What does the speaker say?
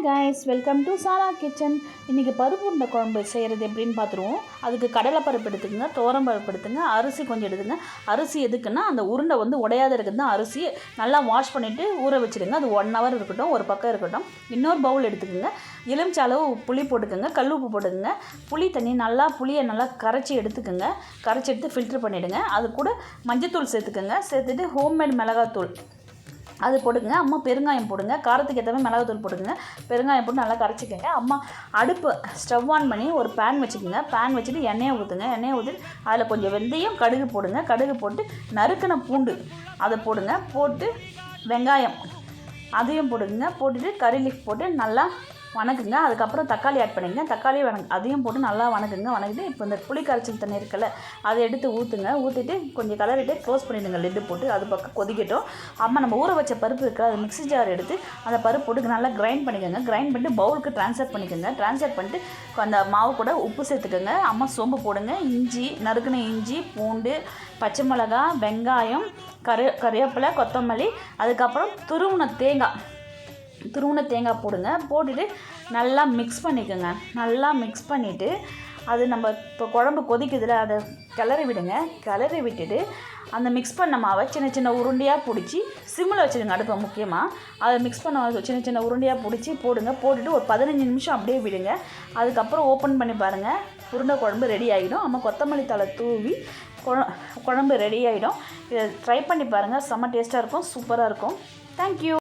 Hi guys, welcome to Sara kitchen. இன்றைக்கி பருப்பு உருண்டை குழம்பு செய்கிறது எப்படின்னு பார்த்துருவோம். அதுக்கு கடலை பருப்பு எடுத்துக்கோங்க, துவரம் பருப்பு எடுத்துங்க, அரிசி கொஞ்சம் எடுத்துங்க. அரிசி எதுக்குன்னா அந்த உருண்டை உடையாத இருக்குது தான். அரிசி நல்லா வாஷ் பண்ணிவிட்டு ஊற வச்சுடுங்க. அது 1 hour இருக்கட்டும், ஒரு பக்கம் இருக்கட்டும். இன்னொரு பவுல் எடுத்துக்கோங்க. எலுமிச்சை அளவு புளி போட்டுக்கோங்க, கல் உப்பு போட்டுக்கோங்க. புளியை நல்லா கரைச்சி எடுத்துக்கோங்க. கரைச்சி எடுத்து ஃபில்ட்ரு பண்ணிவிடுங்க. அது கூட மஞ்சத்தூள் சேர்த்துக்கோங்க. சேர்த்துட்டு ஹோம்மேட் மிளகாத்தூள் அது போட்டுக்கங்க. அம்மா பெருங்காயம் போடுங்க. காரத்துக்கு ஏற்ற மாதிரி மிளகாத்தூள் போட்டுக்கங்க. பெருங்காயம் போட்டு நல்லா கரைச்சிக்கோங்க. அம்மா அடுப்பு ஸ்டவ் ஆன் பண்ணி ஒரு பேன் வச்சுக்கோங்க. பேன் வச்சுட்டு எண்ணெயை ஊற்றுங்க. எண்ணெயை ஊற்றிட்டு அதில் கொஞ்சம் வெந்தயம், கடுகு போடுங்க. கடுகு போட்டு நறுக்கின பூண்டு அதை போடுங்க. போட்டு வெங்காயம் அதையும் போடுங்க. போட்டுட்டு கறி லீஃப் போட்டு நல்லா வணக்குங்க. அதுக்கப்புறம் தக்காளி ஆட் பண்ணிங்க. தக்காளி அதையும் போட்டு நல்லா வணக்கிட்டு இப்போ இந்த புளி கரைச்சல் தண்ணி இருக்குல்ல, அதை எடுத்து ஊற்றுங்க. ஊற்றிட்டு கொஞ்சம் கலரிட்டு க்ளோஸ் பண்ணிவிடுங்க. லிட்டு போட்டு அது பக்கம் கொதிக்கட்டும். அம்மா நம்ம ஊற வச்ச பருப்பு இருக்குது, அது மிக்ஸி ஜார் எடுத்து அந்த பருப்பு போட்டு நல்லா கிரைண்ட் பண்ணிக்கோங்க. கிரைண்ட் பண்ணிட்டு பவுலுக்கு ட்ரான்ஸ்ஃபர் பண்ணிக்கோங்க. ட்ரான்ஸ்ஃபர் பண்ணிட்டு அந்த மாவு கூட உப்பு சேர்த்துக்கோங்க. அம்மா சோம்பு போடுங்க. இஞ்சி, நறுக்கின இஞ்சி, பூண்டு, பச்சை மிளகா, வெங்காயம், கறிவேப்பிலை, கொத்தமல்லி, அதுக்கப்புறம் துருவின தேங்காய் போடுங்க. போட்டுட்டு நல்லா மிக்ஸ் பண்ணிக்கோங்க. நல்லா மிக்ஸ் பண்ணிவிட்டு அது நம்ம இப்போ குழம்பு கொதிக்குதுல, அதை கிளறி விடுங்க. கிளறி விட்டுட்டு அந்த மிக்ஸ் பண்ண மாவை சின்ன சின்ன உருண்டையாக பிடிச்சி சிம்மில் வச்சுடுங்க. அடுப்பை முக்கியமாக அதை மிக்ஸ் பண்ண சின்ன சின்ன உருண்டையாக பிடிச்சி போடுங்க. போட்டுட்டு ஒரு 15 நிமிஷம் அப்படியே விடுங்க. அதுக்கப்புறம் ஓப்பன் பண்ணி பாருங்கள், உருண்டை குழம்பு ரெடி ஆகிடும். அம்மா கொத்தமல்லி தழை தூவி குழம்பு ரெடி ஆகிடும். இதை ட்ரை பண்ணி பாருங்கள். செம்ம டேஸ்ட்டாக இருக்கும், சூப்பராக இருக்கும். தேங்க்யூ.